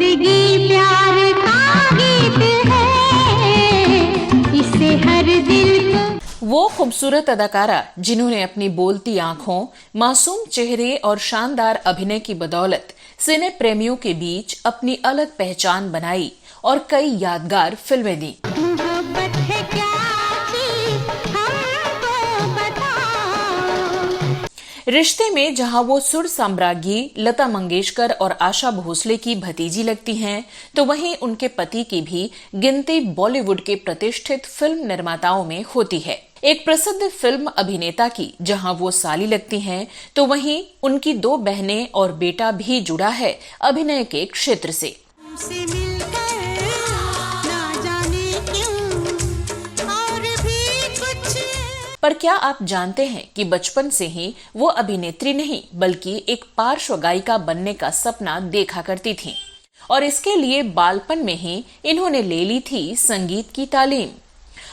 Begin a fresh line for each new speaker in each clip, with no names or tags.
जिंदगी प्यार का गीत है, इसे हर दिल को।
वो खूबसूरत अदाकारा जिन्होंने अपनी बोलती आंखों, मासूम चेहरे और शानदार अभिनय की बदौलत सिने प्रेमियों के बीच अपनी अलग पहचान बनाई और कई यादगार फिल्में दी।
मोहब्बत है क्या चीज़, हमको बताओ।
रिश्ते में जहां वो सुर साम्राज्ञी लता मंगेशकर और आशा भोसले की भतीजी लगती हैं, तो वहीं उनके पति की भी गिनती बॉलीवुड के प्रतिष्ठित फिल्म निर्माताओं में होती है। एक प्रसिद्ध फिल्म अभिनेता की जहां वो साली लगती हैं, तो वहीं उनकी 2 बहनें और बेटा भी जुड़ा है अभिनय के क्षेत्र से।
तुमसे मिलकर ना जाने क्यों और भी कुछ।
पर क्या आप जानते हैं कि बचपन से ही वो अभिनेत्री नहीं बल्कि एक पार्श्व गायिका बनने का सपना देखा करती थीं और इसके लिए बालपन में ही इन्होंने ले ली थी संगीत की तालीम।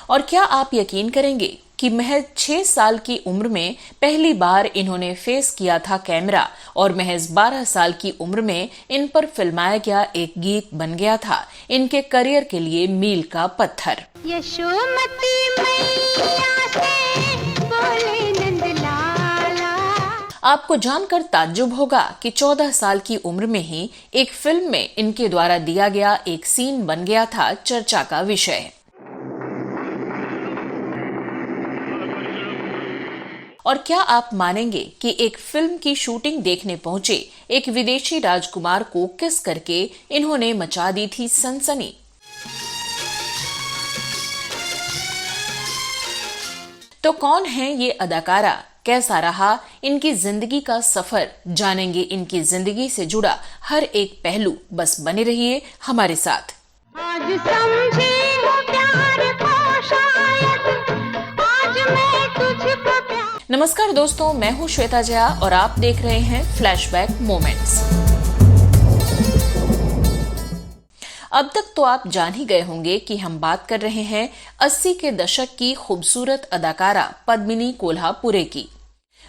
और क्या आप यकीन करेंगे कि महज 6 साल की उम्र में पहली बार इन्होंने फेस किया था कैमरा और महज 12 साल की उम्र में इन पर फिल्माया गया एक गीत बन गया था इनके करियर के लिए मील का पत्थर।
यशोमती मैया से बोले नंदलाला।
आपको जानकर ताज्जुब होगा कि 14 साल की उम्र में ही एक फिल्म में इनके द्वारा दिया गया एक सीन बन गया था चर्चा का विषय। और क्या आप मानेंगे कि एक फिल्म की शूटिंग देखने पहुंचे एक विदेशी राजकुमार को किस करके इन्होंने मचा दी थी सनसनी। तो कौन है ये अदाकारा, कैसा रहा इनकी जिंदगी का सफर, जानेंगे इनकी जिंदगी से जुड़ा हर एक पहलू। बस बने रहिए हमारे साथ।
आज समझी हूँ प्यार को शायद, आज मैं तुझको प्यार।
नमस्कार दोस्तों, मैं हूं श्वेता जया और आप देख रहे हैं फ्लैशबैक मोमेंट्स। अब तक तो आप जान ही गए होंगे कि हम बात कर रहे हैं 80 के दशक की खूबसूरत अदाकारा पद्मिनी कोल्हापुरे की।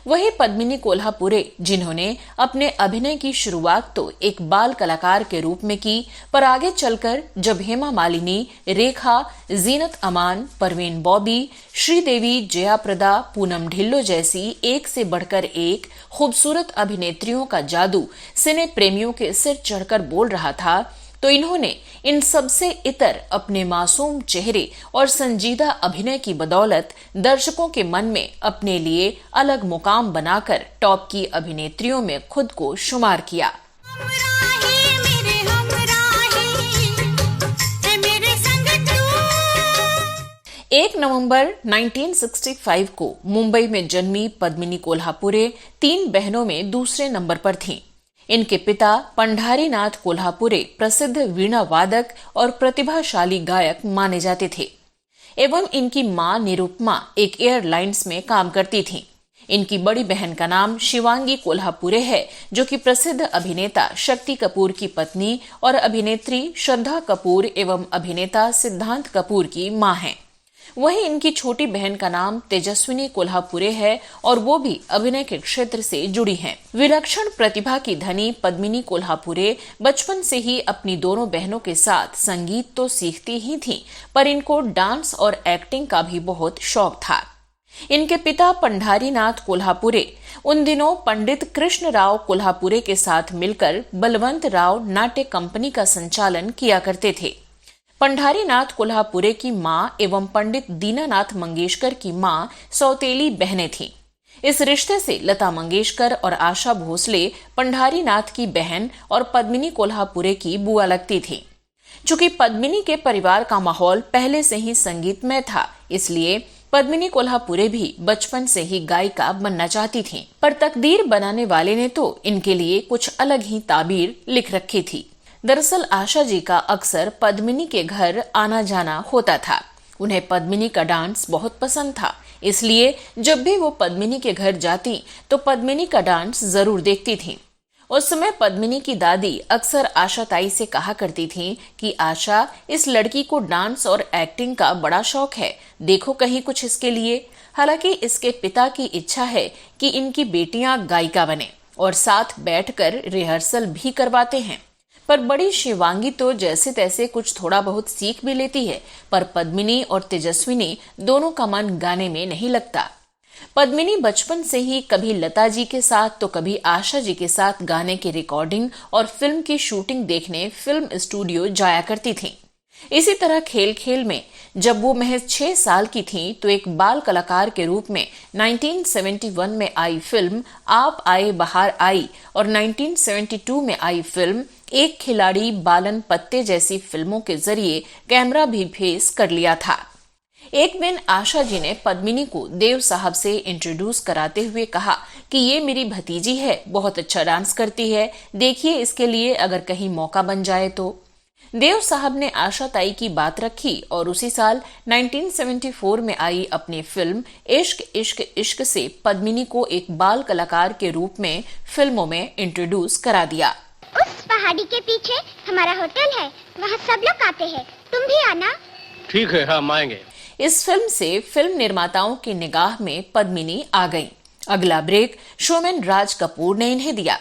वही पद्मिनी कोल्हापुरे जिन्होंने अपने अभिनय की शुरुआत तो एक बाल कलाकार के रूप में की, पर आगे चलकर जब हेमा मालिनी, रेखा, जीनत अमान, परवीन बॉबी, श्रीदेवी, जया प्रदा, पूनम ढिल्लो जैसी एक से बढ़कर एक खूबसूरत अभिनेत्रियों का जादू सिने प्रेमियों के सिर चढ़कर बोल रहा था, तो इन्होंने इन सबसे इतर अपने मासूम चेहरे और संजीदा अभिनय की बदौलत दर्शकों के मन में अपने लिए अलग मुकाम बनाकर टॉप की अभिनेत्रियों में खुद को शुमार किया। एक नवंबर 1965 को मुंबई में जन्मी पद्मिनी कोल्हापुरे 3 बहनों में दूसरे नंबर पर थीं। इनके पिता पंढारी नाथ कोल्हापुरे प्रसिद्ध वीणा वादक और प्रतिभाशाली गायक माने जाते थे एवं इनकी मां निरुपमा एक एयरलाइंस में काम करती थीं। इनकी बड़ी बहन का नाम शिवांगी कोल्हापुरे है, जो कि प्रसिद्ध अभिनेता शक्ति कपूर की पत्नी और अभिनेत्री श्रद्धा कपूर एवं अभिनेता सिद्धांत कपूर की मां हैं। वहीं इनकी छोटी बहन का नाम तेजस्विनी कोल्हापुरे है और वो भी अभिनय के क्षेत्र से जुड़ी हैं। विलक्षण प्रतिभा की धनी पद्मिनी कोल्हापुरे बचपन से ही अपनी दोनों बहनों के साथ संगीत तो सीखती ही थीं, पर इनको डांस और एक्टिंग का भी बहुत शौक था। इनके पिता पंढारी नाथ कोल्हापुरे उन दिनों पंडित कृष्ण राव कोल्हापुरे के साथ मिलकर बलवंत राव नाट्य कंपनी का संचालन किया करते थे। पंढारी नाथ कोल्हापुरे की मां एवं पंडित दीनानाथ मंगेशकर की मां सौतेली बहनें थीं। इस रिश्ते से लता मंगेशकर और आशा भोसले पंढारी नाथ की बहन और पद्मिनी कोल्हापुरे की बुआ लगती थीं। चूंकि पद्मिनी के परिवार का माहौल पहले से ही संगीतमय था, इसलिए पद्मिनी कोल्हापुरे भी बचपन से ही गायिका बनना चाहती थीं। पर तकदीर बनाने वाले ने तो इनके लिए कुछ अलग ही ताबीर लिख रखी थी। दरअसल आशा जी का अक्सर पद्मिनी के घर आना जाना होता था। उन्हें पद्मिनी का डांस बहुत पसंद था, इसलिए जब भी वो पद्मिनी के घर जाती तो पद्मिनी का डांस जरूर देखती थीं। उस समय पद्मिनी की दादी अक्सर आशा ताई से कहा करती थीं कि आशा, इस लड़की को डांस और एक्टिंग का बड़ा शौक है, देखो कहीं कुछ इसके लिए। हालांकि इसके पिता की इच्छा है कि इनकी बेटियां गायिका बने और साथ बैठकर रिहर्सल भी करवाते हैं। पर बड़ी शिवांगी तो जैसे तैसे कुछ थोड़ा बहुत सीख भी लेती है, पर पद्मिनी और तेजस्विनी दोनों का मन गाने में नहीं लगता। पद्मिनी बचपन से ही कभी लता जी के साथ तो कभी आशा जी के साथ गाने की रिकॉर्डिंग और फिल्म की शूटिंग देखने फिल्म स्टूडियो जाया करती थीं। इसी तरह खेल खेल में जब वो महज 6 साल की थीं तो एक बाल कलाकार के रूप में 1971 में आई फिल्म आप आए बहार आई और 1972 में आई फिल्म एक खिलाड़ी बालन पत्ते जैसी फिल्मों के जरिए कैमरा भी फेस कर लिया था। एक दिन आशा जी ने पद्मिनी को देव साहब से इंट्रोड्यूस कराते हुए कहा कि ये मेरी भतीजी है, बहुत अच्छा डांस करती है, देखिए इसके लिए अगर कहीं मौका बन जाए तो। देव साहब ने आशा ताई की बात रखी और उसी साल 1974 में आई अपनी फिल्म इश्क इश्क इश्क से पद्मिनी को एक बाल कलाकार के रूप में फिल्मों में इंट्रोड्यूस करा दिया।
उस पहाड़ी के पीछे हमारा होटल है, वहाँ सब लोग आते हैं, तुम भी आना।
ठीक है, हम आएंगे।
इस फिल्म से फिल्म निर्माताओं की निगाह में पद्मिनी आ गईं। अगला ब्रेक शोमैन राज कपूर ने इन्हें दिया।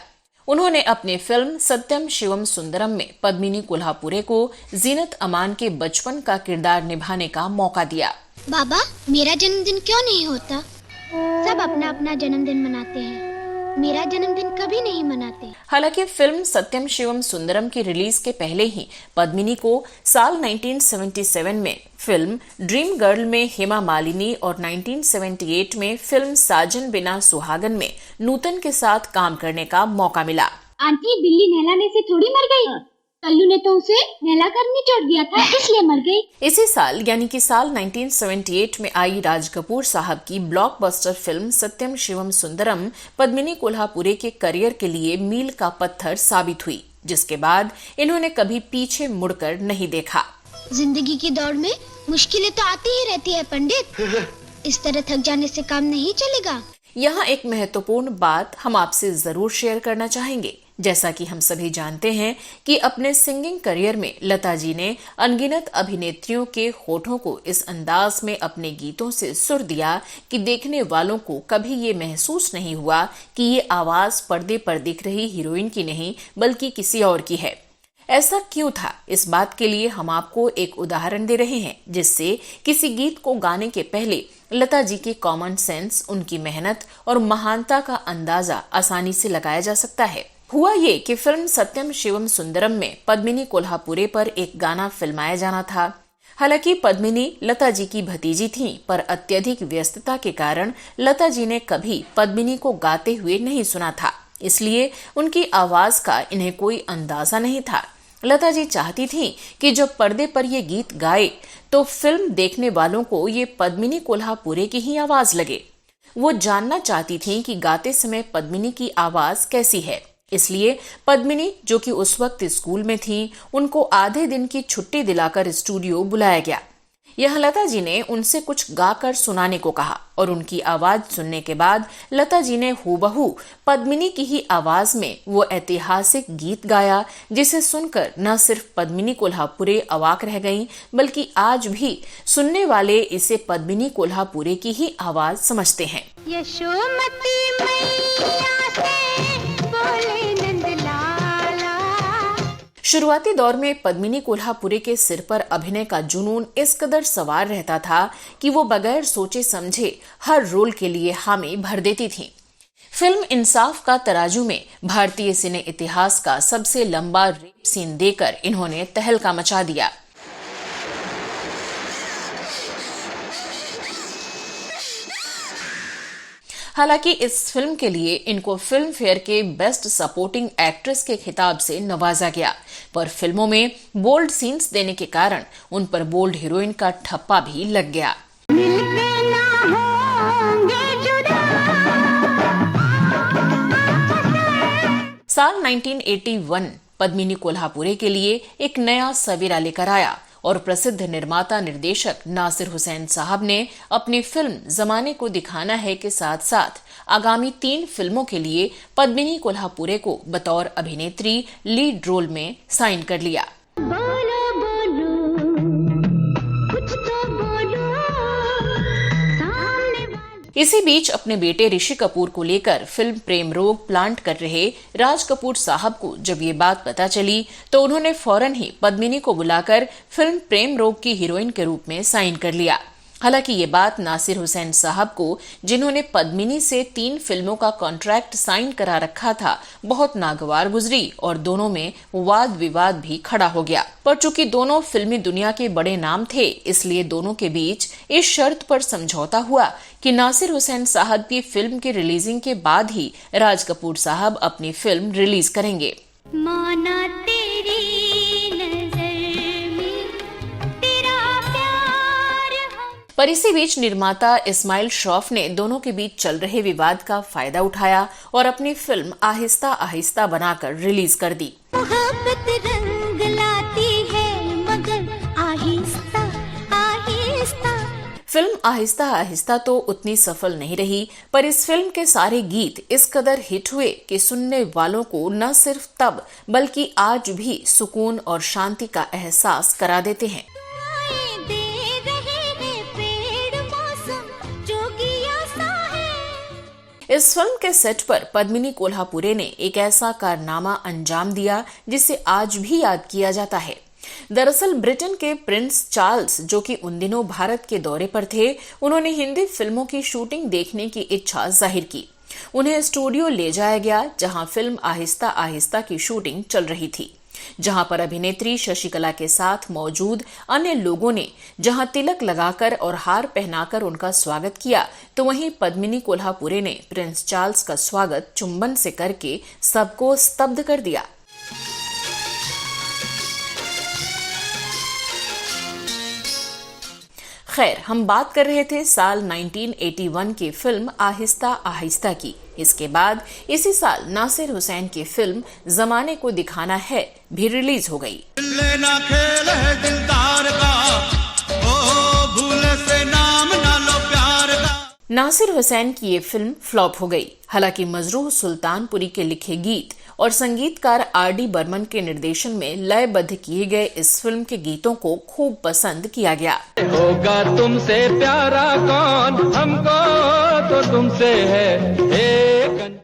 उन्होंने अपनी फिल्म सत्यम शिवम सुंदरम में पद्मिनी कोल्हापुरे को जीनत अमान के बचपन का किरदार निभाने का मौका दिया।
बाबा, मेरा जन्मदिन क्यों नहीं होता? सब अपना अपना जन्मदिन मनाते हैं, मेरा जन्मदिन कभी नहीं मनाते।
हालांकि फिल्म सत्यम शिवम सुंदरम की रिलीज के पहले ही पद्मिनी को साल 1977 में फिल्म ड्रीम गर्ल में हेमा मालिनी और 1978 में फिल्म साजन बिना सुहागन में नूतन के साथ काम करने का मौका मिला।
आंटी, बिल्ली नहलाने से थोड़ी मर गई, कल्लू ने तो उसे नहला कर निचोड़ दिया था, इसलिए मर गई।
इसी साल यानी कि साल 1978 में आई राज कपूर साहब की ब्लॉकबस्टर फिल्म सत्यम शिवम सुंदरम पद्मिनी कोल्हापुरे के करियर के लिए मील का पत्थर साबित हुई, जिसके बाद इन्होंने कभी पीछे मुड़कर नहीं देखा।
जिंदगी की दौड़ में मुश्किलें तो आती ही रहती है पंडित, इस तरह थक जाने से काम नहीं चलेगा।
यहाँ एक महत्वपूर्ण बात हम आपसे जरूर शेयर करना चाहेंगे। जैसा कि हम सभी जानते हैं कि अपने सिंगिंग करियर में लता जी ने अनगिनत अभिनेत्रियों के होठों को इस अंदाज में अपने गीतों से सुर दिया कि देखने वालों को कभी ये महसूस नहीं हुआ कि ये आवाज पर्दे पर दिख रही हीरोइन की नहीं बल्कि किसी और की है। ऐसा क्यों था, इस बात के लिए हम आपको एक उदाहरण दे रहे हैं जिससे किसी गीत को गाने के पहले लता जी के कॉमन सेंस, उनकी मेहनत और महानता का अंदाजा आसानी से लगाया जा सकता है। हुआ ये कि फिल्म सत्यम शिवम सुंदरम में पद्मिनी कोल्हापुरे पर एक गाना फिल्माया जाना था। हालांकि पद्मिनी लता जी की भतीजी थीं, पर अत्यधिक व्यस्तता के कारण लता जी ने कभी पद्मिनी को गाते हुए नहीं सुना था, इसलिए उनकी आवाज का इन्हें कोई अंदाजा नहीं था। लता जी चाहती थीं कि जब पर्दे पर ये गीत गाए तो फिल्म देखने वालों को ये पद्मिनी कोल्हापुरे की ही आवाज लगे। वो जानना चाहती थीं कि गाते समय पद्मिनी की आवाज कैसी है। इसलिए पद्मिनी, जो कि उस वक्त स्कूल में थी, उनको आधे दिन की छुट्टी दिलाकर स्टूडियो बुलाया गया। यह लता जी ने उनसे कुछ गाकर सुनाने को कहा और उनकी आवाज सुनने के बाद लता जी ने हूबहू पद्मिनी की ही आवाज में वो ऐतिहासिक गीत गाया, जिसे सुनकर न सिर्फ पद्मिनी कोल्हापुरे अवाक रह गईं, बल्कि आज भी सुनने वाले इसे पद्मिनी कोल्हापुरे की ही आवाज समझते हैं।
यशोमती मैया से बोले नंदलाला।
शुरुआती दौर में पद्मिनी कोल्हापुरे के सिर पर अभिनय का जुनून इस कदर सवार रहता था कि वो बगैर सोचे समझे हर रोल के लिए हामी भर देती थीं। फिल्म इंसाफ का तराजू में भारतीय सिने इतिहास का सबसे लंबा रेप सीन देकर इन्होंने तहलका मचा दिया। हालांकि इस फिल्म के लिए इनको फिल्म फेयर के बेस्ट सपोर्टिंग एक्ट्रेस के खिताब से नवाजा गया, पर फिल्मों में बोल्ड सीन्स देने के कारण उन पर बोल्ड हीरोइन का ठप्पा भी लग गया। साल 1981 पद्मिनी कोल्हापुरे के लिए एक नया सवेरा लेकर आया और प्रसिद्ध निर्माता निर्देशक नासिर हुसैन साहब ने अपनी फिल्म जमाने को दिखाना है के साथ साथ आगामी 3 फिल्मों के लिए पद्मिनी कोल्हापुरे को बतौर अभिनेत्री लीड रोल में साइन कर लिया।
बोलो बोलो कुछ तो बोलो सामने वाले।
इसी बीच अपने बेटे ऋषि कपूर को लेकर फिल्म प्रेम रोग प्लांट कर रहे राज कपूर साहब को जब ये बात पता चली तो उन्होंने फौरन ही पद्मिनी को बुलाकर फिल्म प्रेम रोग की हीरोइन के रूप में साइन कर लिया। हालांकि ये बात नासिर हुसैन साहब को, जिन्होंने पद्मिनी से 3 फिल्मों का कॉन्ट्रैक्ट साइन करा रखा था, बहुत नागवार गुजरी और दोनों में वाद विवाद भी खड़ा हो गया। पर चूंकि दोनों फिल्मी दुनिया के बड़े नाम थे, इसलिए दोनों के बीच इस शर्त पर समझौता हुआ कि नासिर हुसैन साहब की फिल्म की रिलीजिंग के बाद ही राज कपूर साहब अपनी फिल्म रिलीज करेंगे।
माना तेरी नजर में तेरा प्यार हम।
पर इसी बीच निर्माता इस्माइल श्रॉफ ने दोनों के बीच चल रहे विवाद का फायदा उठाया और अपनी फिल्म आहिस्ता आहिस्ता बनाकर रिलीज कर दी।
मोहब्बत रंग लाती है मगर आहिस्ता आहिस्ता।
फिल्म आहिस्ता आहिस्ता तो उतनी सफल नहीं रही, पर इस फिल्म के सारे गीत इस कदर हिट हुए कि सुनने वालों को न सिर्फ तब बल्कि आज भी सुकून और शांति का एहसास करा देते हैं। इस फिल्म के सेट पर पद्मिनी कोल्हापुरे ने एक ऐसा कारनामा अंजाम दिया जिसे आज भी याद किया जाता है। दरअसल ब्रिटेन के प्रिंस चार्ल्स, जो कि उन दिनों भारत के दौरे पर थे, उन्होंने हिंदी फिल्मों की शूटिंग देखने की इच्छा जाहिर की। उन्हें स्टूडियो ले जाया गया जहां फिल्म आहिस्ता आहिस्ता की शूटिंग चल रही थी, जहां पर अभिनेत्री शशिकला के साथ मौजूद अन्य लोगों ने जहां तिलक लगाकर और हार पहनाकर उनका स्वागत किया, तो वहीं पद्मिनी कोल्हापुरे ने प्रिंस चार्ल्स का स्वागत चुंबन से करके सबको स्तब्ध कर दिया। खैर, हम बात कर रहे थे साल 1981 की फिल्म आहिस्ता आहिस्ता की। इसके बाद इसी साल नासिर हुसैन की फिल्म जमाने को दिखाना है भी रिलीज हो गई।
लेना खेल है दिलदार का, ओ भूल से नाम ना लो प्यार का।
नासिर हुसैन की ये फिल्म फ्लॉप हो गई। हालांकि मजरूह सुल्तानपुरी के लिखे गीत और संगीतकार R.D. बर्मन के निर्देशन में लयबद्ध किए गए इस फिल्म के गीतों को खूब पसंद किया गया।
होगा तुमसे प्यारा कौन, हमको तो तुमसे है एक।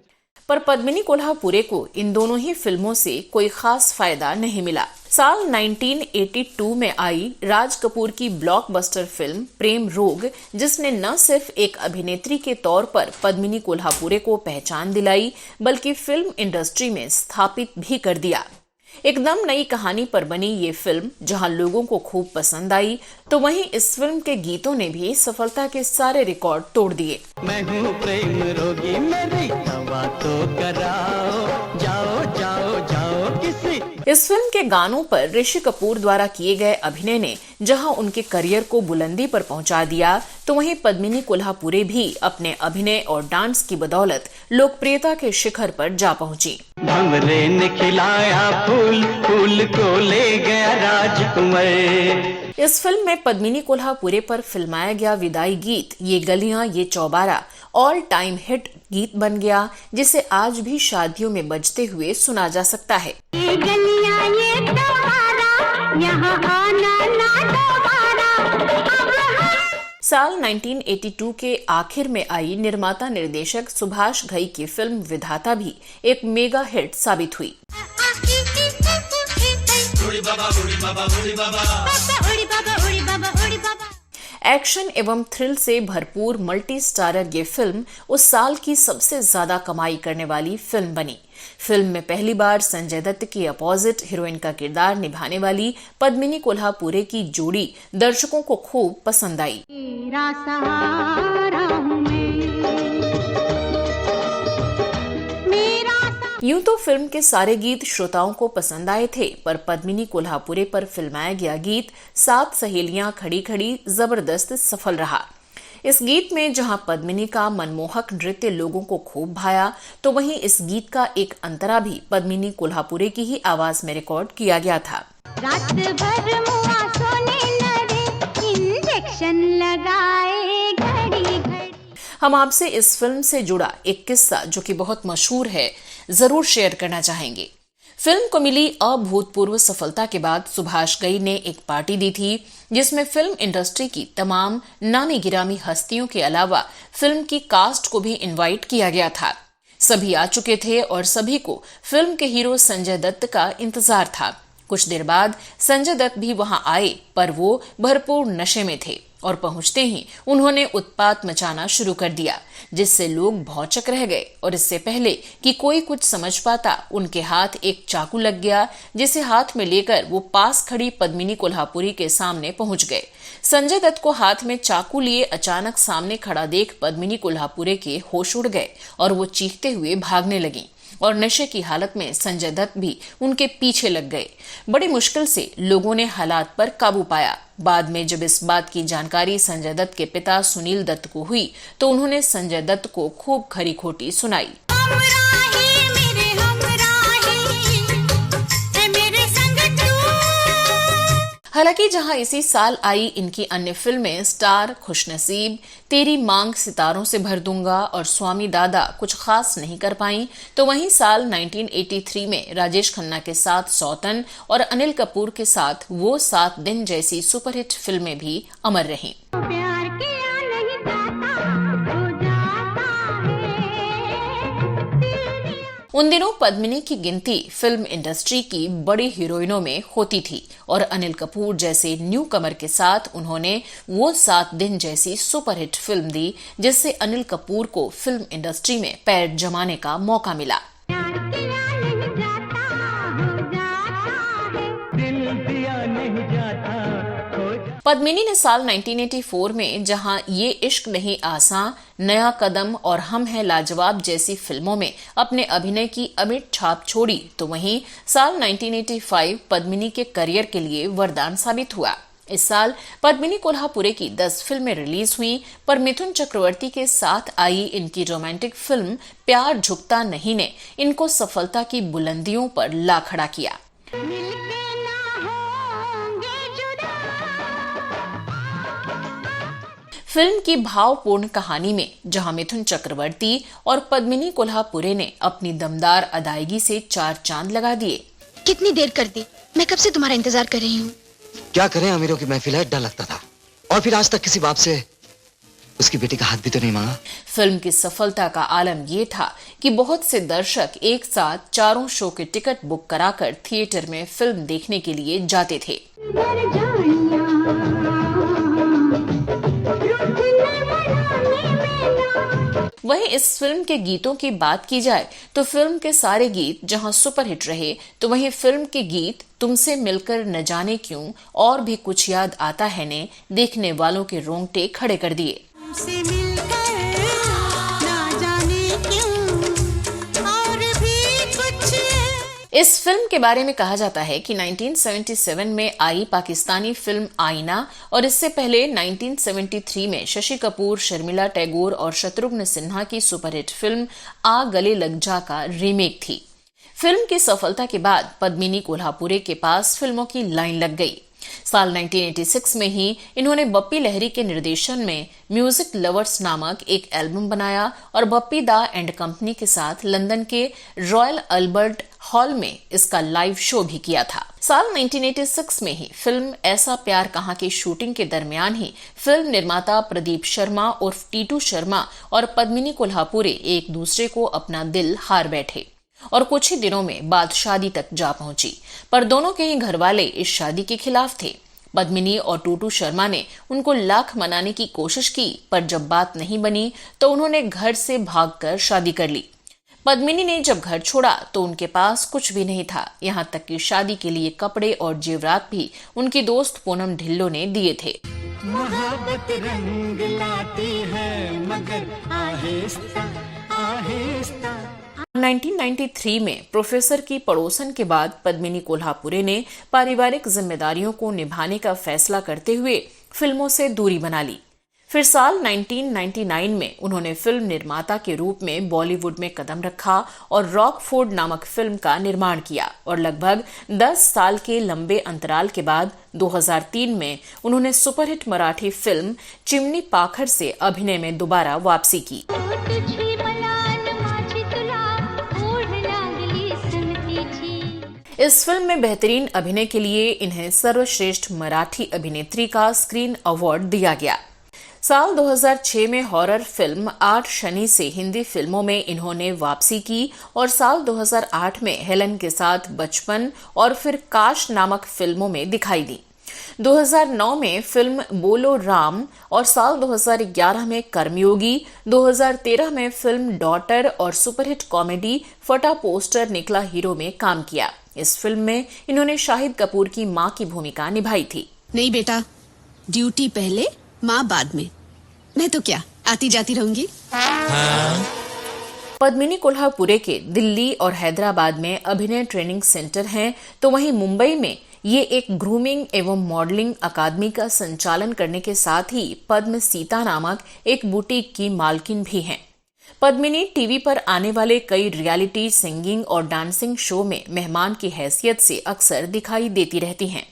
पर पद्मिनी कोल्हापुरे को इन दोनों ही फिल्मों से कोई खास फायदा नहीं मिला। साल 1982 में आई राज कपूर की ब्लॉकबस्टर फिल्म प्रेम रोग, जिसने न सिर्फ एक अभिनेत्री के तौर पर पद्मिनी कोल्हापुरे को पहचान दिलाई, बल्कि फिल्म इंडस्ट्री में स्थापित भी कर दिया। एकदम नई कहानी पर बनी ये फिल्म जहां लोगों को खूब पसंद आई, तो वहीं इस फिल्म के गीतों ने भी सफलता के सारे रिकॉर्ड तोड़ दिए।
मैं हूँ प्रेम रोगी, मेरी दवा तो कराओ, जाओ जाओ जाओ किसी।
इस फिल्म के गानों पर ऋषि कपूर द्वारा किए गए अभिनय ने जहां उनके करियर को बुलंदी पर पहुंचा दिया, तो वहीं पद्मिनी कोल्हापुरे भी अपने अभिनय और डांस की बदौलत लोकप्रियता के शिखर पर जा पहुंची।
भंवरे ने खिलाया फूल, फूल को ले गया राजकुमार।
इस फिल्म में पद्मिनी कोल्हापुरे पर फिल्माया गया विदाई गीत ये गलियां ये चौबारा ऑल टाइम हिट गीत बन गया, जिसे आज भी शादियों में बजते हुए सुना जा सकता है।
ये गलियां ये चौबारा, यहाँ आना ना दोबारा।
साल 1982 के आखिर में आई निर्माता निर्देशक सुभाष घई की फिल्म विधाता भी एक मेगा हिट साबित हुई। एक्शन एवं थ्रिल से भरपूर मल्टी स्टारर ये फिल्म उस साल की सबसे ज्यादा कमाई करने वाली फिल्म बनी। फिल्म में पहली बार संजय दत्त की अपोजिट हीरोइन का किरदार निभाने वाली पद्मिनी कोल्हापुरे की जोड़ी दर्शकों को खूब पसंद आई।
तेरा सहारा हूं मैं,
यूं तो फिल्म के सारे गीत श्रोताओं को पसंद आए थे, पर पद्मिनी कोल्हापुरे पर फिल्माया गया गीत 7 सहेलियां खड़ी खड़ी जबरदस्त सफल रहा। इस गीत में जहां पद्मिनी का मनमोहक नृत्य लोगों को खूब भाया, तो वहीं इस गीत का एक अंतरा भी पद्मिनी कोल्हापुरे की ही आवाज में रिकॉर्ड किया गया था।
रात भर मुआ सोने न दे, इंजेक्शन लगाए घड़ी घड़ी।
हम आपसे इस फिल्म से जुड़ा एक किस्सा जो कि बहुत मशहूर है जरूर शेयर करना चाहेंगे। फिल्म को मिली अभूतपूर्व सफलता के बाद सुभाष घई ने एक पार्टी दी थी जिसमें फिल्म इंडस्ट्री की तमाम नामी गिरामी हस्तियों के अलावा फिल्म की कास्ट को भी इनवाइट किया गया था। सभी आ चुके थे और सभी को फिल्म के हीरो संजय दत्त का इंतजार था। कुछ देर बाद संजय दत्त भी वहां आए, पर वो भरपूर नशे में थे और पहुंचते ही उन्होंने उत्पात मचाना शुरू कर दिया, जिससे लोग भौचक रह गए। और इससे पहले कि कोई कुछ समझ पाता, उनके हाथ एक चाकू लग गया, जिसे हाथ में लेकर वो पास खड़ी पद्मिनी कोल्हापुरी के सामने पहुंच गए। संजय दत्त को हाथ में चाकू लिए अचानक सामने खड़ा देख पद्मिनी कोल्हापुरी के होश उड़ गए और वो चीखते हुए भागने लगी और नशे की हालत में संजय दत्त भी उनके पीछे लग गए। बड़ी मुश्किल से लोगों ने हालात पर काबू पाया। बाद में जब इस बात की जानकारी संजय दत्त के पिता सुनील दत्त को हुई तो उन्होंने संजय दत्त को खूब खरी खोटी सुनाई। हालांकि जहां इसी साल आई इनकी अन्य फिल्में स्टार, खुशनसीब, तेरी मांग सितारों से भर दूंगा और स्वामी दादा कुछ खास नहीं कर पाई, तो वहीं साल 1983 में राजेश खन्ना के साथ सौतन और अनिल कपूर के साथ वो 7 दिन जैसी सुपरहिट फिल्में भी अमर रहीं।
प्यार किया नहीं जाता, हो जाता है।
उन दिनों पद्मिनी की गिनती फिल्म इंडस्ट्री की बड़ी हीरोइनों में होती थी और अनिल कपूर जैसे न्यू कमर के साथ उन्होंने वो 7 दिन जैसी सुपरहिट फिल्म दी, जिससे अनिल कपूर को फिल्म इंडस्ट्री में पैर जमाने का मौका मिला।
प्यार किया नहीं जाता, हो जाता है।
दिल दिया नहीं जाता, हो जाता।
पद्मिनी ने साल 1984 में जहां ये इश्क नहीं आसान, नया कदम और हम हैं लाजवाब जैसी फिल्मों में अपने अभिनय की अमिट छाप छोड़ी, तो वहीं साल 1985 पद्मिनी के करियर के लिए वरदान साबित हुआ। इस साल पद्मिनी कोल्हापुरे की 10 फिल्में रिलीज हुई, पर मिथुन चक्रवर्ती के साथ आई इनकी रोमांटिक फिल्म प्यार झुकता नहीं ने इनको सफलता की बुलंदियों पर ला खड़ा किया।
मिलके ना होंगे जुदा।
फिल्म की भावपूर्ण कहानी में जहां मिथुन चक्रवर्ती और पद्मिनी कोल्हापुरे ने अपनी दमदार अदायगी से 4 चांद लगा दिए।
कितनी देर कर दी, मैं कब से तुम्हारा इंतजार कर रही हूँ।
क्या करें, अमीरों की महफिल है, डर लगता था। और फिर आज तक किसी बाप से उसकी बेटी का हाथ भी तो नहीं मांगा।
फिल्म की सफलता का आलम यह था कि बहुत से दर्शक एक साथ चारों शो के टिकट बुक कराकर थिएटर में फिल्म देखने के लिए जाते थे।
डर जानिया, रुकने बनाने में ना।
वहीं इस फिल्म के गीतों की बात की जाए तो फिल्म के सारे गीत जहां सुपरहिट रहे, तो वहीं फिल्म के गीत तुमसे मिलकर न जाने क्यों और भी कुछ याद आता है ने देखने वालों के रोंगटे खड़े कर दिए।
तुमसे मिलकर ना जाने क्यों और भी कुछ।
इस फिल्म के बारे में कहा जाता है कि 1977 में आई पाकिस्तानी फिल्म आईना और इससे पहले 1973 में शशि कपूर, शर्मिला टैगोर और शत्रुघ्न सिन्हा की सुपरहिट फिल्म आ गले लग जा का रीमेक थी। फिल्म की सफलता के बाद पद्मिनी कोल्हापुरे के पास फिल्मों की लाइन लग गई। साल 1986 में ही इन्होंने बप्पी लहरी के निर्देशन में म्यूजिक लवर्स नामक एक एल्बम बनाया और बप्पी दा एंड कंपनी के साथ लंदन के रॉयल अल्बर्ट हॉल में इसका लाइव शो भी किया था। साल 1986 में ही फिल्म ऐसा प्यार कहाँ की शूटिंग के दरमियान ही फिल्म निर्माता प्रदीप शर्मा उर्फ टीटू शर्मा और पद्मिनी कोल्हापुरे एक दूसरे को अपना दिल हार बैठे और कुछ ही दिनों में बात शादी तक जा पहुंची, पर दोनों के ही घर वाले इस शादी के खिलाफ थे। पद्मिनी और टूटू शर्मा ने उनको लाख मनाने की कोशिश की, पर जब बात नहीं बनी तो उन्होंने घर से भागकर शादी कर ली। पद्मिनी ने जब घर छोड़ा तो उनके पास कुछ भी नहीं था, यहाँ तक कि शादी के लिए कपड़े और जेवरात भी उनकी दोस्त पूनम ढिल्लो ने दिए थे।
मोहब्बत रंग लाती है मगर आहिस्ता आहिस्ता।
1993 में प्रोफेसर की पड़ोसन के बाद पद्मिनी कोल्हापुरे ने पारिवारिक जिम्मेदारियों को निभाने का फैसला करते हुए फिल्मों से दूरी बना ली। फिर साल 1999 में उन्होंने फिल्म निर्माता के रूप में बॉलीवुड में कदम रखा और रॉकफोर्ड नामक फिल्म का निर्माण किया और लगभग 10 साल के लंबे अंतराल के बाद 2003 में उन्होंने सुपरहिट मराठी फिल्म चिमणी पाखर से अभिनय में दोबारा वापसी की। इस फिल्म में बेहतरीन अभिनय के लिए इन्हें सर्वश्रेष्ठ मराठी अभिनेत्री का स्क्रीन अवार्ड दिया गया। साल 2006 में हॉरर फिल्म 8 शनि से हिंदी फिल्मों में इन्होंने वापसी की और साल 2008 में हेलन के साथ बचपन और फिर काश नामक फिल्मों में दिखाई दी। 2009 में फिल्म बोलो राम और साल 2011 में कर्मयोगी, 2013 में फिल्म डॉटर और सुपरहिट कॉमेडी फटा पोस्टर निकला हीरो में काम किया। इस फिल्म में इन्होंने शाहिद कपूर की मां की भूमिका निभाई थी।
नहीं बेटा, ड्यूटी पहले माँ बाद में। मैं तो क्या आती जाती रहूंगी।
पद्मिनी कोल्हापुरे के दिल्ली और हैदराबाद में अभिनय ट्रेनिंग सेंटर हैं, तो वहीं मुंबई में ये एक ग्रूमिंग एवं मॉडलिंग अकादमी का संचालन करने के साथ ही पद्म सीता नामक एक बुटीक की मालकिन भी हैं। पद्मिनी टीवी पर आने वाले कई रियलिटी सिंगिंग और डांसिंग शो में मेहमान की हैसियत से अक्सर दिखाई देती रहती हैं।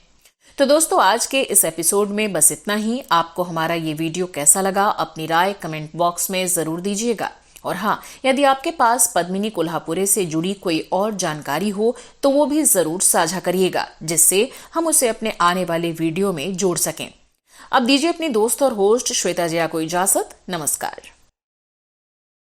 तो दोस्तों, आज के इस एपिसोड में बस इतना ही। आपको हमारा ये वीडियो कैसा लगा, अपनी राय कमेंट बॉक्स में जरूर दीजिएगा। और हाँ, यदि आपके पास पद्मिनी कोल्हापुरे से जुड़ी कोई और जानकारी हो तो वो भी जरूर साझा करिएगा, जिससे हम उसे अपने आने वाले वीडियो में जोड़ सकें। अब दीजिए अपनी दोस्त और होस्ट श्वेता जया को इजाजत। नमस्कार।